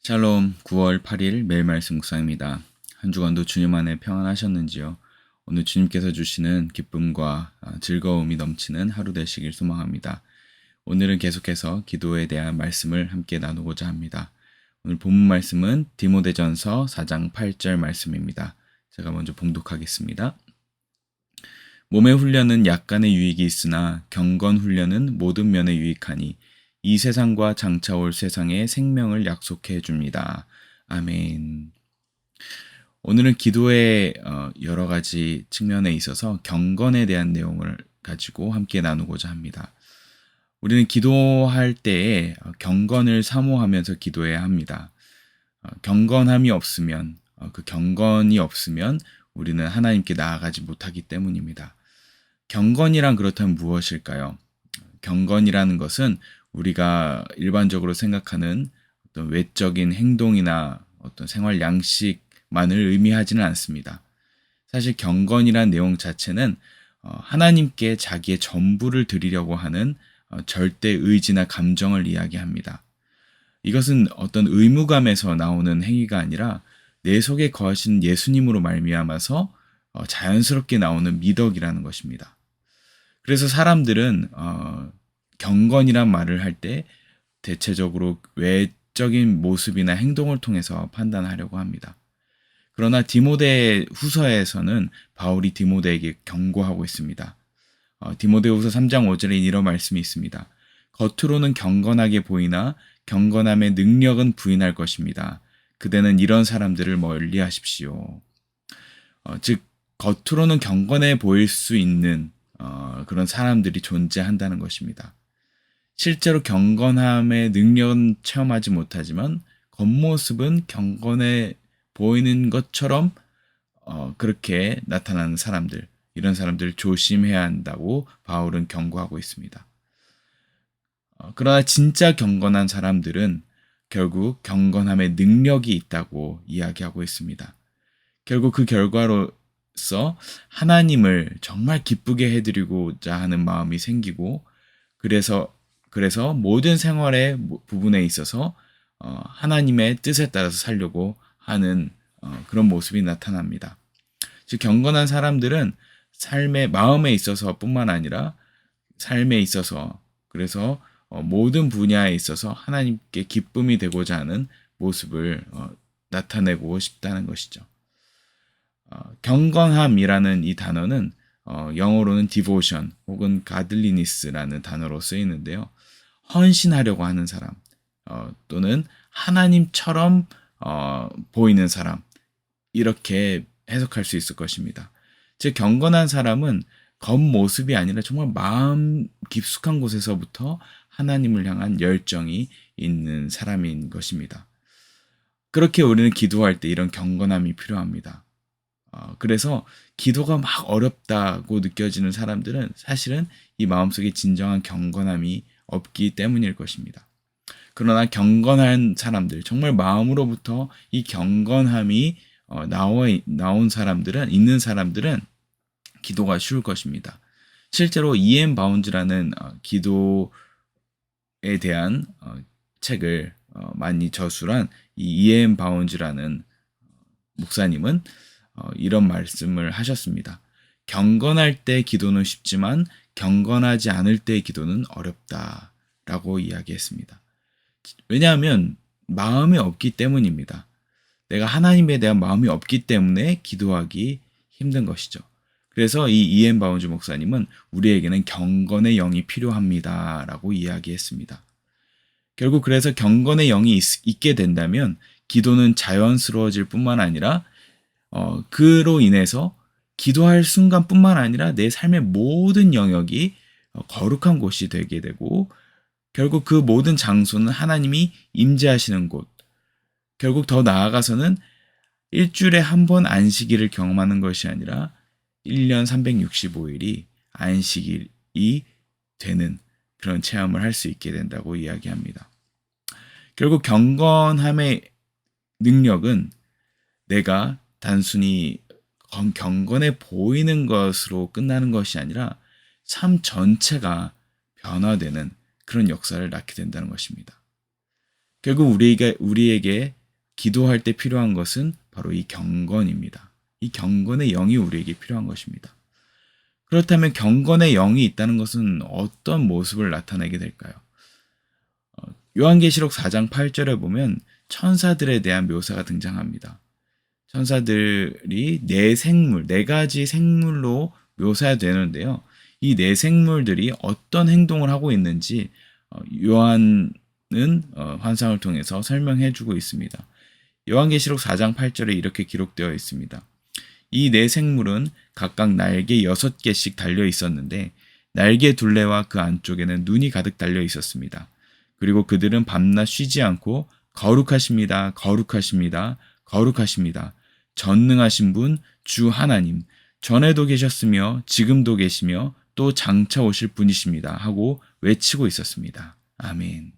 샬롬 9월 8일 매일 말씀 묵상입니다. 한 주간도 주님 안에 평안하셨는지요? 오늘 주님께서 주시는 기쁨과 즐거움이 넘치는 하루 되시길 소망합니다. 오늘은 계속해서 기도에 대한 말씀을 함께 나누고자 합니다. 오늘 본문 말씀은 디모데전서 4장 8절 말씀입니다. 제가 먼저 봉독하겠습니다. 몸의 훈련은 약간의 유익이 있으나 경건 훈련은 모든 면에 유익하니 이 세상과 장차 올 세상의 생명을 약속해 줍니다. 아멘. 오늘은 기도의 여러 가지 측면에 있어서 경건에 대한 내용을 가지고 함께 나누고자 합니다. 우리는 기도할 때에 경건을 사모하면서 기도해야 합니다. 경건함이 없으면, 그 경건이 없으면 우리는 하나님께 나아가지 못하기 때문입니다. 경건이란 그렇다면 무엇일까요? 경건이라는 것은 우리가 일반적으로 생각하는 어떤 외적인 행동이나 어떤 생활 양식만을 의미하지는 않습니다. 사실 경건이란 내용 자체는 하나님께 자기의 전부를 드리려고 하는 절대 의지나 감정을 이야기합니다. 이것은 어떤 의무감에서 나오는 행위가 아니라 내 속에 거하신 예수님으로 말미암아서 자연스럽게 나오는 미덕이라는 것입니다. 그래서 사람들은 경건이란 말을 할 때 대체적으로 외적인 모습이나 행동을 통해서 판단하려고 합니다. 그러나 디모데 후서에서는 바울이 디모데에게 경고하고 있습니다. 디모데후서 3장 5절에 이런 말씀이 있습니다. 겉으로는 경건하게 보이나 경건함의 능력은 부인할 것입니다. 그대는 이런 사람들을 멀리 하십시오. 즉 겉으로는 경건해 보일 수 있는 그런 사람들이 존재한다는 것입니다. 실제로 경건함의 능력은 체험하지 못하지만 겉모습은 경건해 보이는 것처럼 그렇게 나타나는 사람들, 이런 사람들을 조심해야 한다고 바울은 경고하고 있습니다. 그러나 진짜 경건한 사람들은 결국 경건함의 능력이 있다고 이야기하고 있습니다. 결국 그 결과로서 하나님을 정말 기쁘게 해드리고자 하는 마음이 생기고 그래서 모든 생활의 부분에 있어서 하나님의 뜻에 따라서 살려고 하는 그런 모습이 나타납니다. 즉 경건한 사람들은 삶의 마음에 있어서 뿐만 아니라 삶에 있어서 그래서 모든 분야에 있어서 하나님께 기쁨이 되고자 하는 모습을 나타내고 싶다는 것이죠. 경건함이라는 이 단어는 영어로는 devotion 혹은 godliness라는 단어로 쓰이는데요. 헌신하려고 하는 사람 또는 하나님처럼 보이는 사람 이렇게 해석할 수 있을 것입니다. 즉 경건한 사람은 겉모습이 아니라 정말 마음 깊숙한 곳에서부터 하나님을 향한 열정이 있는 사람인 것입니다. 그렇게 우리는 기도할 때 이런 경건함이 필요합니다. 그래서 기도가 막 어렵다고 느껴지는 사람들은 사실은 이 마음속에 진정한 경건함이 없기 때문일 것입니다. 그러나 경건한 사람들, 정말 마음으로부터 이 경건함이 나온 사람들은, 있는 사람들은 기도가 쉬울 것입니다. 실제로 E.M. 바운즈라는 기도에 대한 책을 많이 저술한 이 E.M. 바운즈라는 목사님은 이런 말씀을 하셨습니다. 경건할 때 기도는 쉽지만 경건하지 않을 때의 기도는 어렵다라고 이야기했습니다. 왜냐하면 마음이 없기 때문입니다. 내가 하나님에 대한 마음이 없기 때문에 기도하기 힘든 것이죠. 그래서 이 E.M. 바운즈 목사님은 우리에게는 경건의 영이 필요합니다라고 이야기했습니다. 결국 그래서 경건의 영이 있게 된다면 기도는 자연스러워질 뿐만 아니라 그로 인해서 기도할 순간뿐만 아니라 내 삶의 모든 영역이 거룩한 곳이 되게 되고 결국 그 모든 장소는 하나님이 임재하시는 곳, 결국 더 나아가서는 일주일에 한 번 안식일을 경험하는 것이 아니라 1년 365일이 안식일이 되는 그런 체험을 할 수 있게 된다고 이야기합니다. 결국 경건함의 능력은 내가 단순히 경건해 보이는 것으로 끝나는 것이 아니라 삶 전체가 변화되는 그런 역사를 낳게 된다는 것입니다. 결국 우리에게 기도할 때 필요한 것은 바로 이 경건입니다. 이 경건의 영이 우리에게 필요한 것입니다. 그렇다면 경건의 영이 있다는 것은 어떤 모습을 나타내게 될까요? 요한계시록 4장 8절에 보면 천사들에 대한 묘사가 등장합니다. 천사들이 네 가지 생물로 묘사되는데요. 이 네 생물들이 어떤 행동을 하고 있는지 요한은 환상을 통해서 설명해 주고 있습니다. 요한계시록 4장 8절에 이렇게 기록되어 있습니다. 이 네 생물은 각각 날개 6개씩 달려 있었는데 날개 둘레와 그 안쪽에는 눈이 가득 달려 있었습니다. 그리고 그들은 밤낮 쉬지 않고 거룩하십니다. 거룩하십니다. 거룩하십니다. 전능하신 분 주 하나님 전에도 계셨으며 지금도 계시며 또 장차 오실 분이십니다 하고 외치고 있었습니다. 아멘.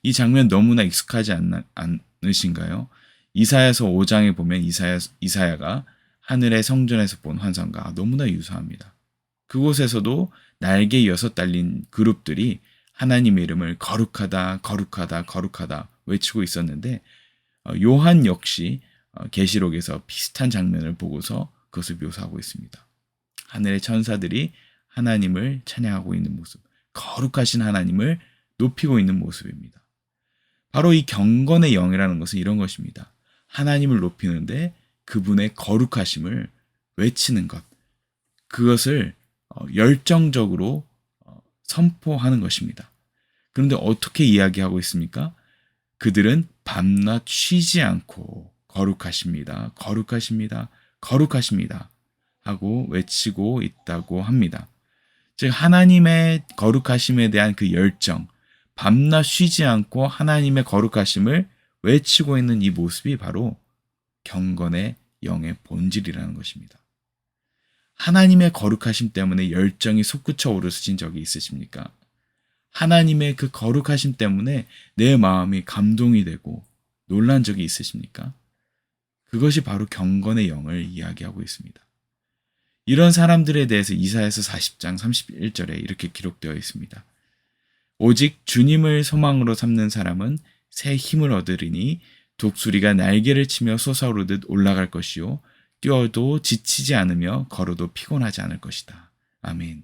이 장면 너무나 익숙하지 않으신가요? 이사야서 5장에 보면 이사야가 하늘의 성전에서 본 환상과 너무나 유사합니다. 그곳에서도 날개 6 달린 그룹들이 하나님의 이름을 거룩하다, 거룩하다, 거룩하다 외치고 있었는데 요한 역시 계시록에서 비슷한 장면을 보고서 그것을 묘사하고 있습니다. 하늘의 천사들이 하나님을 찬양하고 있는 모습, 거룩하신 하나님을 높이고 있는 모습입니다. 바로 이 경건의 영이라는 것은 이런 것입니다. 하나님을 높이는데 그분의 거룩하심을 외치는 것, 그것을 열정적으로 선포하는 것입니다. 그런데 어떻게 이야기하고 있습니까? 그들은 밤낮 쉬지 않고 거룩하십니다. 거룩하십니다. 거룩하십니다. 하고 외치고 있다고 합니다. 즉 하나님의 거룩하심에 대한 그 열정, 밤낮 쉬지 않고 하나님의 거룩하심을 외치고 있는 이 모습이 바로 경건의 영의 본질이라는 것입니다. 하나님의 거룩하심 때문에 열정이 솟구쳐 오르신 적이 있으십니까? 하나님의 그 거룩하심 때문에 내 마음이 감동이 되고 놀란 적이 있으십니까? 그것이 바로 경건의 영을 이야기하고 있습니다. 이런 사람들에 대해서 이사야서 40장 31절에 이렇게 기록되어 있습니다. 오직 주님을 소망으로 삼는 사람은 새 힘을 얻으리니 독수리가 날개를 치며 솟아오르듯 올라갈 것이요 뛰어도 지치지 않으며 걸어도 피곤하지 않을 것이다. 아멘.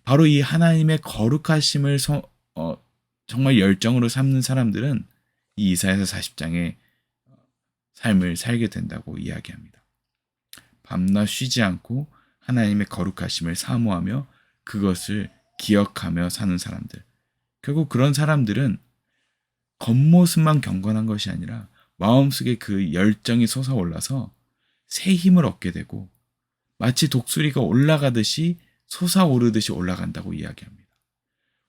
바로 이 하나님의 거룩하심을 정말 열정으로 삼는 사람들은 이 이사야서 40장의 삶을 살게 된다고 이야기합니다. 밤낮 쉬지 않고 하나님의 거룩하심을 사모하며 그것을 기억하며 사는 사람들. 결국 그런 사람들은 겉모습만 경건한 것이 아니라 마음속에 그 열정이 솟아올라서 새 힘을 얻게 되고 마치 독수리가 올라가듯이 솟아오르듯이 올라간다고 이야기합니다.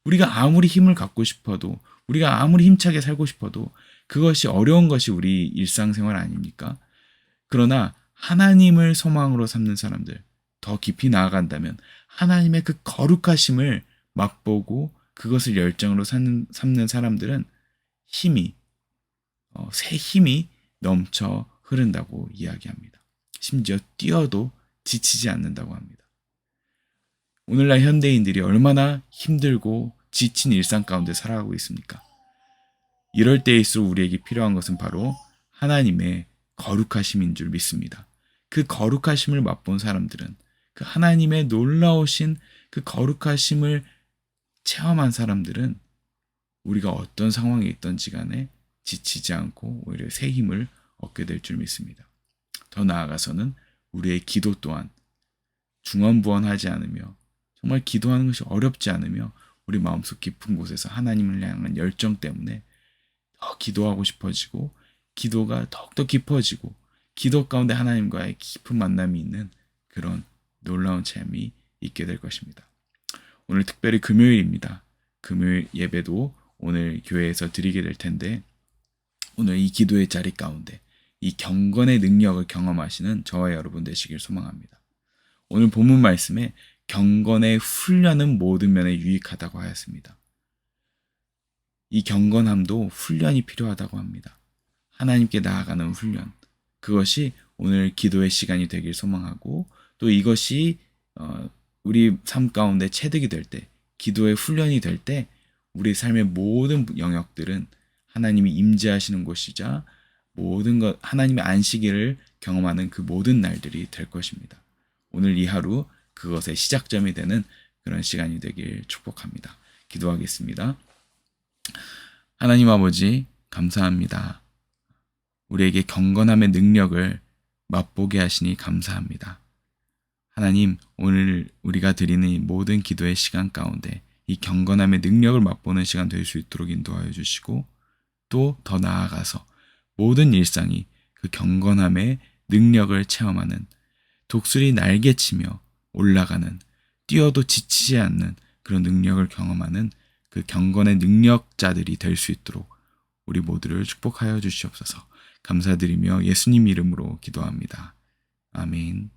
우리가 아무리 힘을 갖고 싶어도 우리가 아무리 힘차게 살고 싶어도 그것이 어려운 것이 우리 일상생활 아닙니까? 그러나 하나님을 소망으로 삼는 사람들, 더 깊이 나아간다면 하나님의 그 거룩하심을 맛보고 그것을 열정으로 삼는 사람들은 새 힘이 넘쳐 흐른다고 이야기합니다. 심지어 뛰어도 지치지 않는다고 합니다. 오늘날 현대인들이 얼마나 힘들고 지친 일상 가운데 살아가고 있습니까? 이럴 때일수록 우리에게 필요한 것은 바로 하나님의 거룩하심인 줄 믿습니다. 그 거룩하심을 맛본 사람들은 그 하나님의 놀라우신 그 거룩하심을 체험한 사람들은 우리가 어떤 상황에 있든지 간에 지치지 않고 오히려 새 힘을 얻게 될 줄 믿습니다. 더 나아가서는 우리의 기도 또한 중언부언하지 않으며 정말 기도하는 것이 어렵지 않으며 우리 마음속 깊은 곳에서 하나님을 향한 열정 때문에 더 기도하고 싶어지고 기도가 더욱더 깊어지고 기도 가운데 하나님과의 깊은 만남이 있는 그런 놀라운 체험이 있게 될 것입니다. 오늘 특별히 금요일입니다. 금요일 예배도 오늘 교회에서 드리게 될 텐데 오늘 이 기도의 자리 가운데 이 경건의 능력을 경험하시는 저와 여러분 되시길 소망합니다. 오늘 본문 말씀에 경건의 훈련은 모든 면에 유익하다고 하였습니다. 이 경건함도 훈련이 필요하다고 합니다. 하나님께 나아가는 훈련. 그것이 오늘 기도의 시간이 되길 소망하고 또 이것이 우리 삶 가운데 체득이 될 때, 기도의 훈련이 될 때 우리 삶의 모든 영역들은 하나님이 임재하시는 곳이자 모든 것 하나님의 안식일을 경험하는 그 모든 날들이 될 것입니다. 오늘 이 하루 그것의 시작점이 되는 그런 시간이 되길 축복합니다. 기도하겠습니다. 하나님 아버지 감사합니다. 우리에게 경건함의 능력을 맛보게 하시니 감사합니다. 하나님, 오늘 우리가 드리는 이 모든 기도의 시간 가운데 이 경건함의 능력을 맛보는 시간 될 수 있도록 인도하여 주시고 또 더 나아가서 모든 일상이 그 경건함의 능력을 체험하는 독수리 날개치며 올라가는 뛰어도 지치지 않는 그런 능력을 경험하는 그 경건의 능력자들이 될 수 있도록 우리 모두를 축복하여 주시옵소서. 감사드리며 예수님 이름으로 기도합니다. 아멘.